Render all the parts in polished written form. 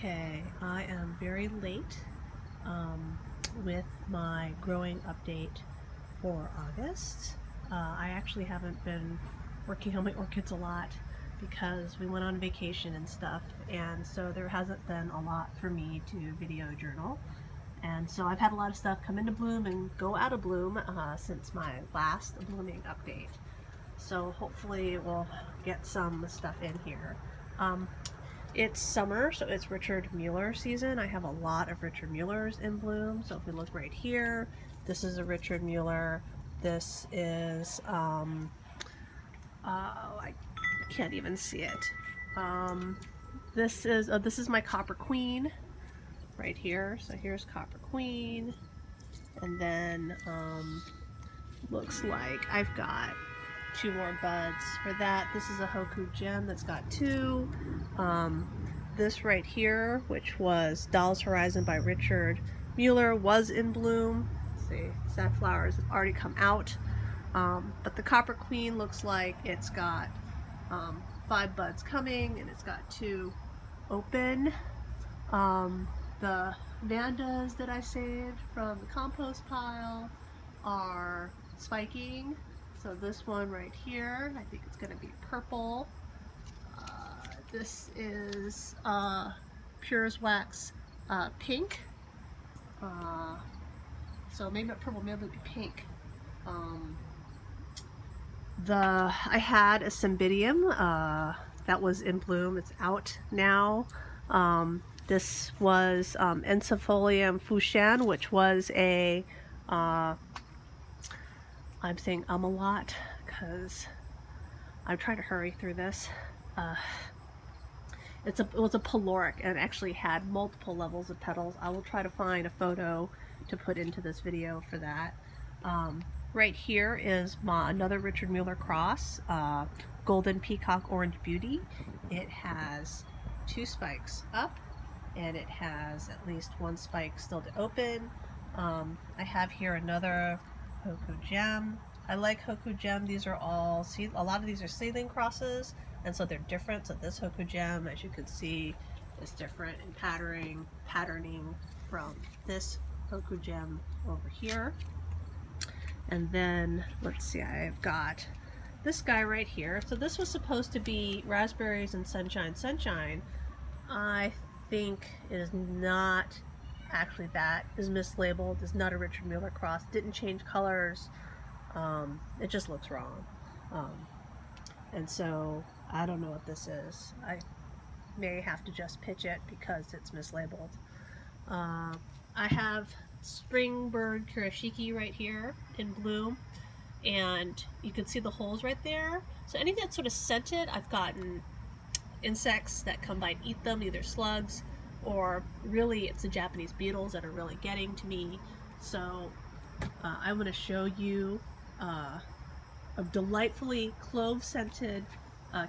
Okay, I am very late with my growing update for August. I actually haven't been working on my orchids a lot because we went on vacation and stuff, and so there hasn't been a lot for me to video journal. And so I've had a lot of stuff come into bloom and go out of bloom since my last blooming update. So hopefully we'll get some stuff in here. It's summer, so it's Richard Mueller season. I have a lot of Richard Muellers in bloom. So if we look right here, this is a Richard Mueller. This is, I can't even see it. This is my Copper Queen right here. So here's Copper Queen. And then, looks like I've got 2 more buds for that. This is a Hoku Gem that's got 2. This right here, which was Doll's Horizon by Richard Mueller, was in bloom. Let's see, sad flowers have already come out. But the Copper Queen looks like it's got 5 buds coming, and it's got 2 open. The Vandas that I saved from the compost pile are spiking. So this one right here, I think it's going to be purple. This is Pure's Wax pink. So maybe not purple, maybe it'll be pink. I had a Cymbidium that was in bloom. It's out now. This was Encephalium Fushan, which was a I'm saying a lot because I'm trying to hurry through this. It was a Peloric and actually had multiple levels of petals. I will try to find a photo to put into this video for that. Right here is another Richard Mueller cross, Golden Peacock Orange Beauty. It has 2 spikes up, and it has at least 1 spike still to open. I have here another Hoku Gem. I like Hoku Gem. These are all a lot of these are seedling crosses, and so they're different. So this Hoku Gem, as you can see, is different in patterning from this Hoku Gem over here. And then let's see, I've got this guy right here. So this was supposed to be Raspberries and Sunshine. I think it is not actually that. Is mislabeled. Is not a Richard Mueller cross. Didn't change colors. It just looks wrong. And so I don't know what this is. I may have to just pitch it because it's mislabeled. I have Springbird Kurashiki right here in bloom, and you can see the holes right there. So anything that's sort of scented, I've gotten insects that come by and eat them, either slugs or really it's the Japanese beetles that are really getting to me. So I want to show you a delightfully clove-scented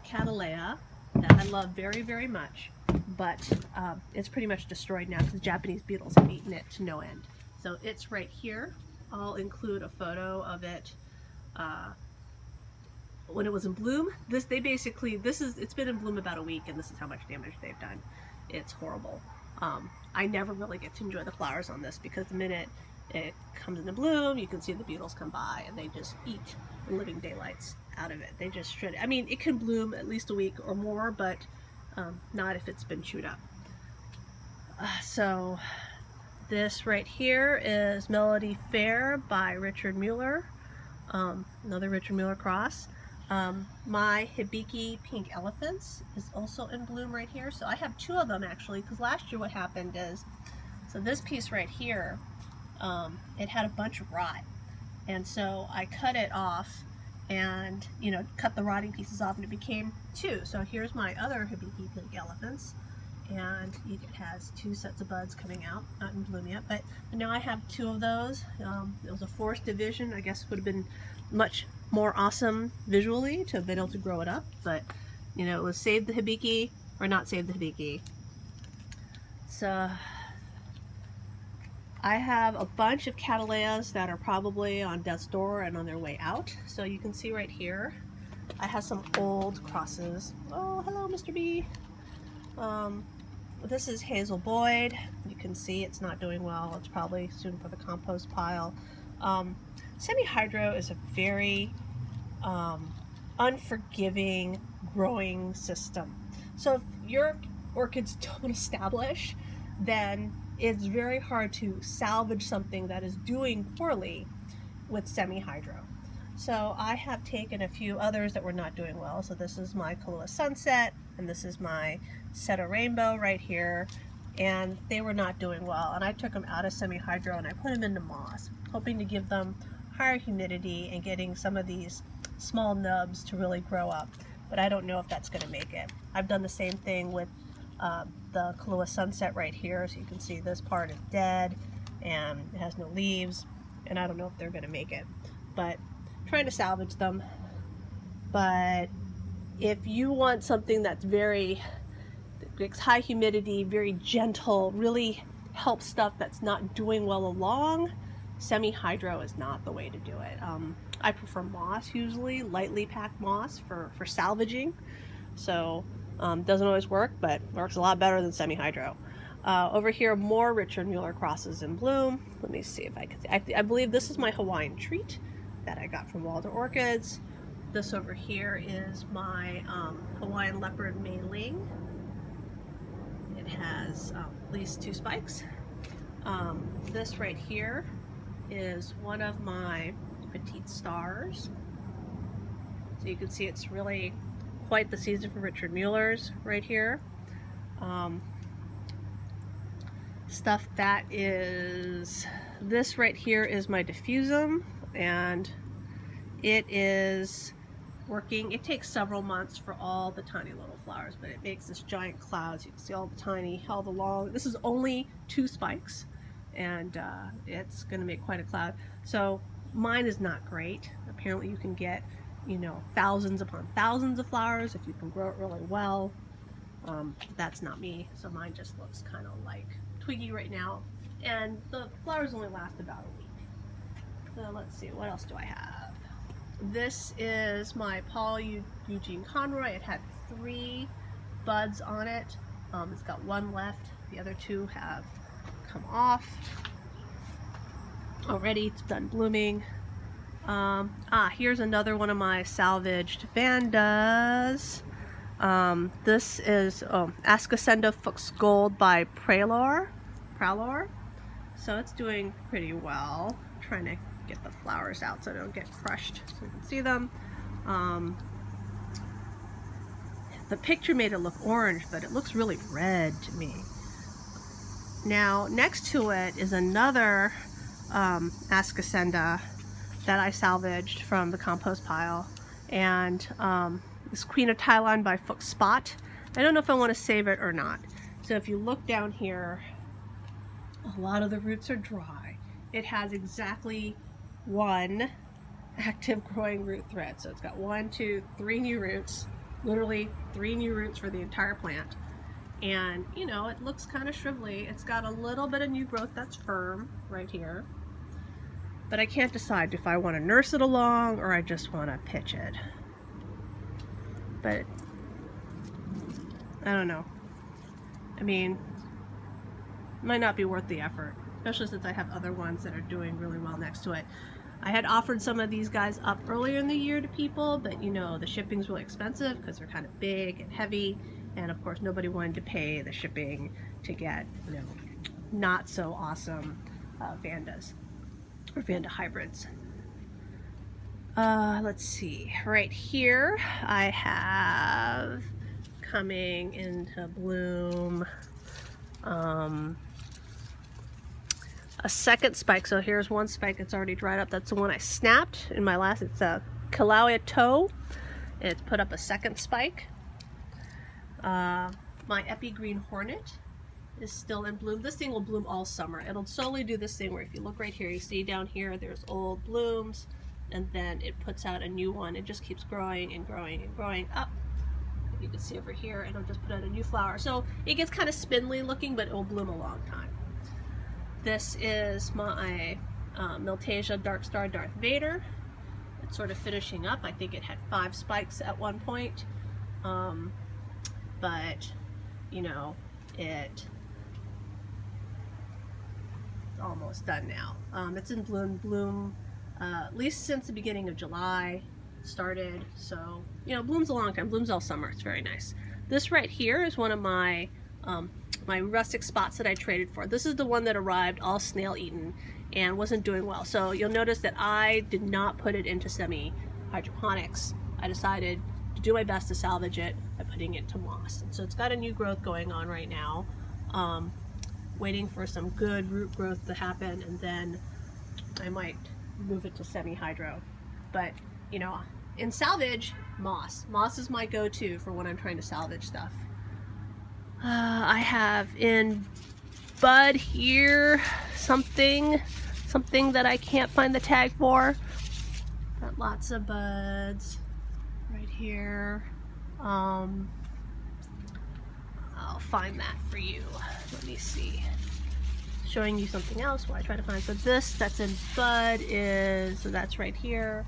Cattleyas that I love very, very much, but it's pretty much destroyed now because the Japanese beetles have eaten it to no end. So it's right here. I'll include a photo of it when it was in bloom. It's been in bloom about a week, and this is how much damage they've done. It's horrible. I never really get to enjoy the flowers on this because the minute it comes into bloom, you can see the beetles come by and they just eat the living daylights out of it. They just shred it. I mean, it can bloom at least a week or more, but not if it's been chewed up. So this right here is Melody Fair by Richard Mueller, another Richard Mueller cross. My Hibiki Pink Elephants is also in bloom right here. So I have 2 of them actually, because last year what happened is, so this piece right here, it had a bunch of rot, and so I cut it off and, you know, cut the rotting pieces off, and it became 2. So here's my other Hibiki Pink Elephants, and it has 2 sets of buds coming out, not in bloom yet, but now I have 2 of those. It was a forced division. I guess it would have been much more awesome visually to have been able to grow it up, but you know, it was save the Hibiki or not save the Hibiki. So I have a bunch of Cattleyas that are probably on death's door and on their way out. So you can see right here, I have some old crosses. Oh, hello, Mr. B. this is Hazel Boyd. You can see it's not doing well. It's probably soon for the compost pile. Semi-hydro is a very unforgiving growing system. So if your orchids don't establish, then it's very hard to salvage something that is doing poorly with semi-hydro. So I have taken a few others that were not doing well. So this is my Cattleyas Sunset, and this is my Seto Rainbow right here, and they were not doing well. And I took them out of semi-hydro and I put them into moss, hoping to give them higher humidity and getting some of these small nubs to really grow up. But I don't know if that's going to make it. I've done the same thing with the Cattleyas Sunset right here. So you can see this part is dead and it has no leaves, and I don't know if they're going to make it. But trying to salvage them. But if you want something that's very high humidity, very gentle, really helps stuff that's not doing well along, semi-hydro is not the way to do it. I prefer moss usually, lightly packed moss for salvaging. So doesn't always work, but works a lot better than semi-hydro. Over here, more Richard Mueller crosses in bloom. Let me see if I can see. I believe this is my Hawaiian treat that I got from Walter Orchids. This over here is my Hawaiian leopard mailing. It has at least 2 spikes. This right here is one of my petite stars. So you can see it's really quite the season for Richard Mueller's right here. Stuff that is, this right here is my diffusum, and it is working. It takes several months for all the tiny little flowers, but it makes this giant clouds. You can see all the tiny held along. This is only 2 spikes, and it's going to make quite a cloud. So mine is not great. Apparently you can get, you know, thousands upon thousands of flowers if you can grow it really well. That's not me, so mine just looks kind of like twiggy right now, and the flowers only last about a week. So let's see, what else do I have? This is my Paul Eugene Conroy. It had 3 buds on it. It's got 1 left. The other 2 have come off already. It's done blooming. Here's another one of my salvaged Vandas. This is Ascosenda Fuchs Gold by Pralor. So it's doing pretty well. I'm trying to get the flowers out so they don't get crushed so you can see them. The picture made it look orange, but it looks really red to me. Now next to it is another Ascosenda that I salvaged from the compost pile, and this Queen of Thailand by Fuchs Spot. I don't know if I want to save it or not. So if you look down here, a lot of the roots are dry. It has exactly 1 active growing root thread. So it's got 1, 2, 3 new roots, literally 3 new roots for the entire plant. And you know, it looks kind of shrivelly. It's got a little bit of new growth that's firm right here. But I can't decide if I want to nurse it along or I just want to pitch it. But I don't know. I mean, it might not be worth the effort, especially since I have other ones that are doing really well next to it. I had offered some of these guys up earlier in the year to people, but you know, the shipping's really expensive because they're kind of big and heavy, and of course nobody wanted to pay the shipping to get, you know, not so awesome Vandas or Vanda hybrids. Let's see, right here I have coming into bloom a second spike. So here's 1 spike that's already dried up. That's the one I snapped in my last. It's a Cattleyas toe. It's put up a second spike. My Epi Green Hornet is still in bloom. This thing will bloom all summer. It'll slowly do this thing where if you look right here, you see down here there's old blooms, and then it puts out a new one. It just keeps growing and growing and growing up. You can see over here, and it'll just put out a new flower. So it gets kind of spindly looking, but it will bloom a long time. This is my Miltasia Dark Star Darth Vader. It's sort of finishing up. I think it had 5 spikes at one point. But, you know, It's almost done now. It's in bloom at least since the beginning of July started, so you know, blooms a long time, blooms all summer. It's very nice. This right here is one of my my rustic spots that I traded for. This is the one that arrived all snail eaten and wasn't doing well, so you'll notice that I did not put it into semi hydroponics. I decided to do my best to salvage it by putting it into moss, and so it's got a new growth going on right now, waiting for some good root growth to happen, and then I might move it to semi-hydro. But you know, in salvage, moss is my go-to for when I'm trying to salvage stuff. I have in bud here something that I can't find the tag for. Got lots of buds right here. I'll find that for you. Let me see. Showing you something else while I try to find. So this that's in bud is, so that's right here,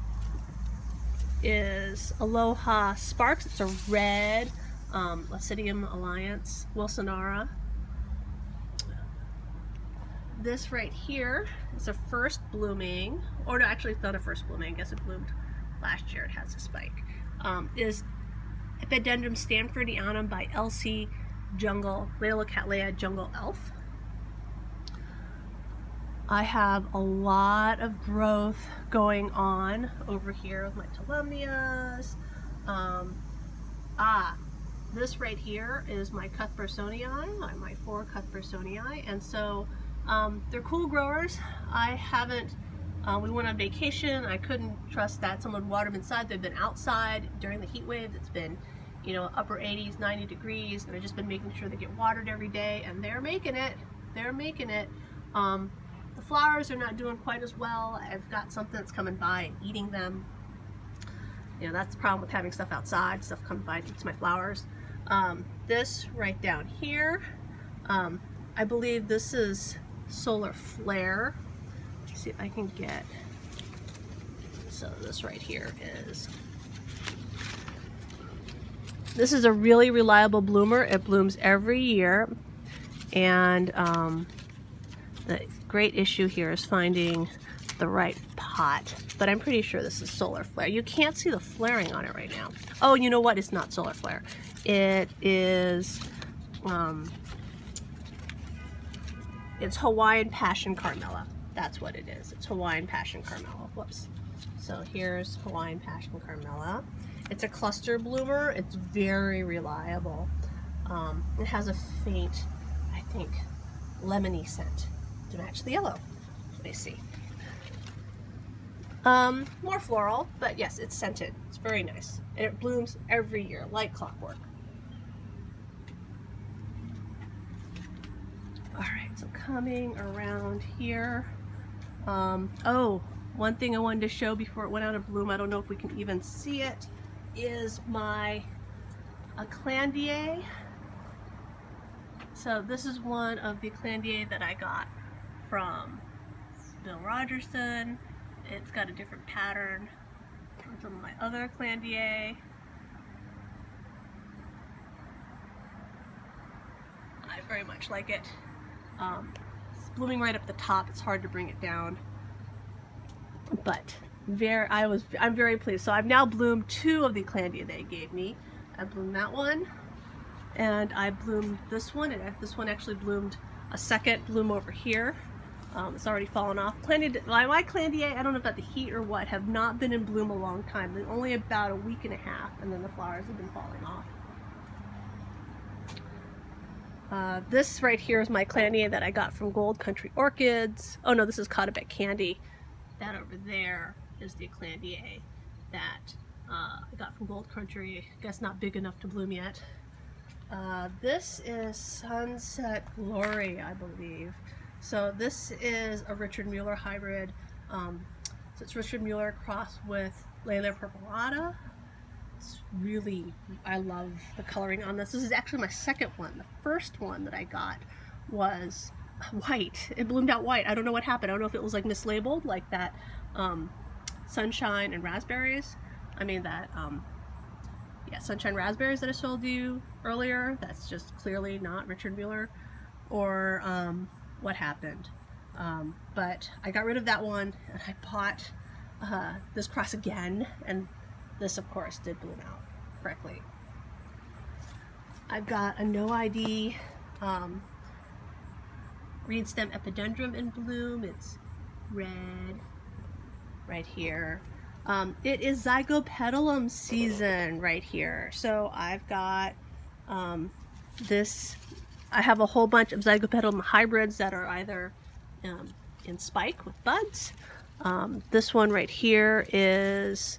is Aloha Sparks. It's a red Lasidium Alliance Wilsonara. This right here is a first blooming, or no, actually it's not a first blooming, I guess it bloomed last year, it has a spike. Is Epidendrum stanfordianum by LC Jungle, Layla Cattleyas Jungle Elf. I have a lot of growth going on over here with my Cattleyas. This right here is my Cuthbertsonii, my 4 Cuthbertsonii, and so they're cool growers. I haven't, we went on vacation, I couldn't trust that someone would water them inside. They've been outside during the heat wave. It's been, you know, upper 80s, 90 degrees, and I've just been making sure they get watered every day, and they're making it. They're making it. The flowers are not doing quite as well. I've got something that's coming by and eating them. You know, that's the problem with having stuff outside. Stuff comes by and eats my flowers. This right down here, I believe this is Solar Flare. Let's see if I can get, so this right here is, this is a really reliable bloomer. It blooms every year, and the great issue here is finding the right pot, but I'm pretty sure this is Solar Flare. You can't see the flaring on it right now. Oh, you know what? It's not Solar Flare. It is, it's Hawaiian Passion Carmela. That's what it is. It's Hawaiian Passion Carmela. Whoops. So here's Hawaiian Passion Carmela. It's a cluster bloomer. It's very reliable. It has a faint, I think, lemony scent to match the yellow. Let me see. More floral, but yes, it's scented. It's very nice. And it blooms every year, like clockwork. Alright, so coming around here. Oh, one thing I wanted to show before it went out of bloom, I don't know if we can even see it, is my Cattleyas. So this is one of the Cattleyas that I got from Bill Rogerson. It's got a different pattern from some of my other Cattleyas. I very much like it. It's blooming right up the top. It's hard to bring it down, but I'm very pleased. So I've now bloomed 2 of the Cattleyas they gave me. I bloomed that one, and I bloomed this one, and this one actually bloomed a second bloom over here. It's already fallen off. My Cattleyas, I don't know about the heat or what, have not been in bloom a long time. They're only about a week and a half, and then the flowers have been falling off. This right here is my Cattleyas that I got from Gold Country Orchids. Oh no, this is Caudabec Candy. That over there is the Cattleyas that I got from Gold Country. I guess not big enough to bloom yet. This is Sunset Glory, I believe. So this is a Richard Mueller hybrid. So it's Richard Mueller crossed with Layla Purpurata. It's really, I love the coloring on this. This is actually my second one. The first one that I got was white. It bloomed out white. I don't know what happened. I don't know if it was like mislabeled, like that Sunshine and Raspberries. I mean that yeah, Sunshine Raspberries that I showed you earlier. That's just clearly not Richard Mueller, or What Happened. But I got rid of that one and I bought this cross again, and this of course did bloom out correctly. I've got a no ID reed stem epidendrum in bloom. It's red right here. It is zygopetalum season right here. So I've got this, I have a whole bunch of zygopetalum hybrids that are either in spike with buds. This one right here is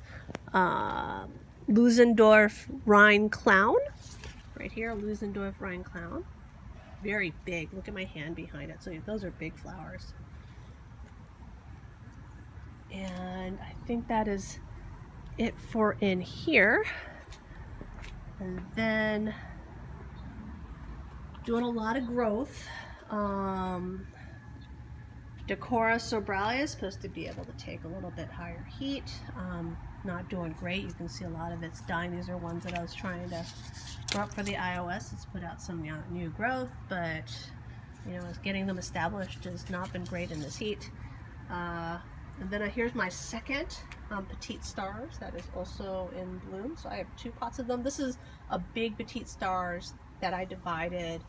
Lusendorf Rhine Clown. Right here, Lusendorf Rhine Clown. Very big. Look at my hand behind it. So those are big flowers. And I think that is it for in here. And then doing a lot of growth. Decora sobralia is supposed to be able to take a little bit higher heat. Not doing great. You can see a lot of it's dying. These are ones that I was trying to grow up for the iOS. It's put out some new growth, but you know, getting them established has not been great in this heat. And then here's my second Petite Stars that is also in bloom. So I have 2 pots of them. This is a big Petite Stars that I divided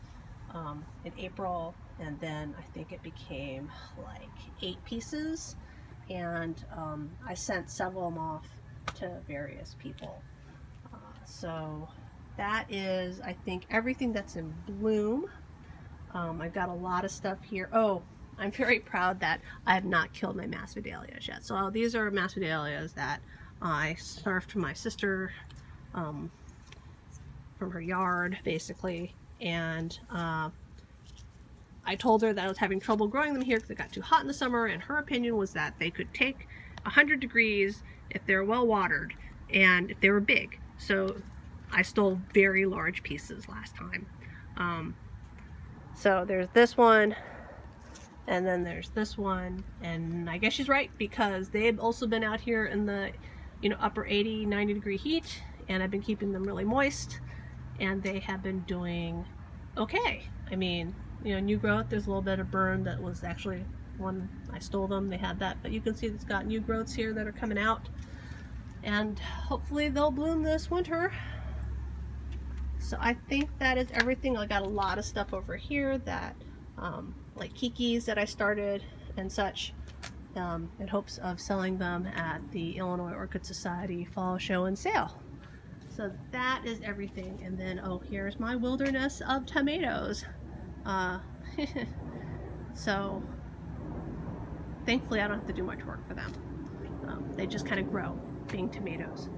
in April, and then I think it became like 8 pieces, and I sent several of them off to various people. So that is, I think, everything that's in bloom. I've got a lot of stuff here. Oh, I'm very proud that I have not killed my Masvidalias yet. So these are Masvidalias that I surfed from my sister from her yard, basically. And I told her that I was having trouble growing them here because it got too hot in the summer, and her opinion was that they could take 100 degrees if they're well watered and if they were big. So I stole very large pieces last time. So there's this one, and then there's this one, and I guess she's right, because they've also been out here in the, you know, upper 80, 90 degree heat, and I've been keeping them really moist, and they have been doing okay. I mean, you know, new growth, there's a little bit of burn that was actually when I stole them, they had that, but you can see it's got new growths here that are coming out, and hopefully they'll bloom this winter. So I think that is everything. I got a lot of stuff over here that like kikis that I started and such, in hopes of selling them at the Illinois Orchid Society Fall Show and Sale. So that is everything. And then, oh, here's my wilderness of tomatoes. So thankfully I don't have to do much work for them. They just kind of grow, being tomatoes.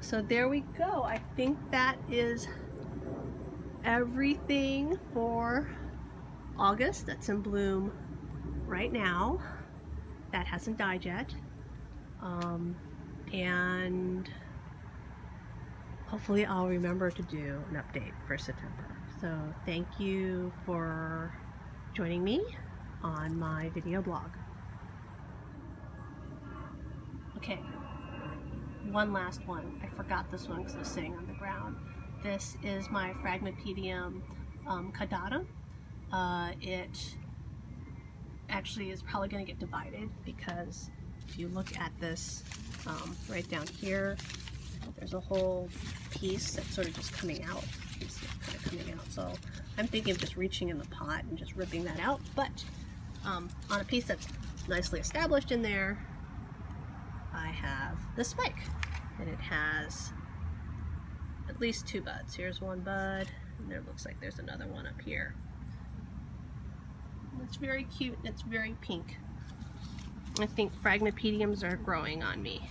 So there we go. I think that is everything for August that's in bloom right now. That hasn't died yet. And hopefully I'll remember to do an update for September. So thank you for joining me on my video blog. Okay, one last one. I forgot this one because it was sitting on the ground. This is my Phragmipedium caudatum. It actually is probably going to get divided, because if you look at this right down here, there's a whole piece that's sort of just coming out. It's kind of coming out. So I'm thinking of just reaching in the pot and just ripping that out. But on a piece that's nicely established in there, I have this spike, and it has at least 2 buds. Here's one bud, and there looks like there's another one up here. It's very cute, and it's very pink. I think Phragmipediums are growing on me.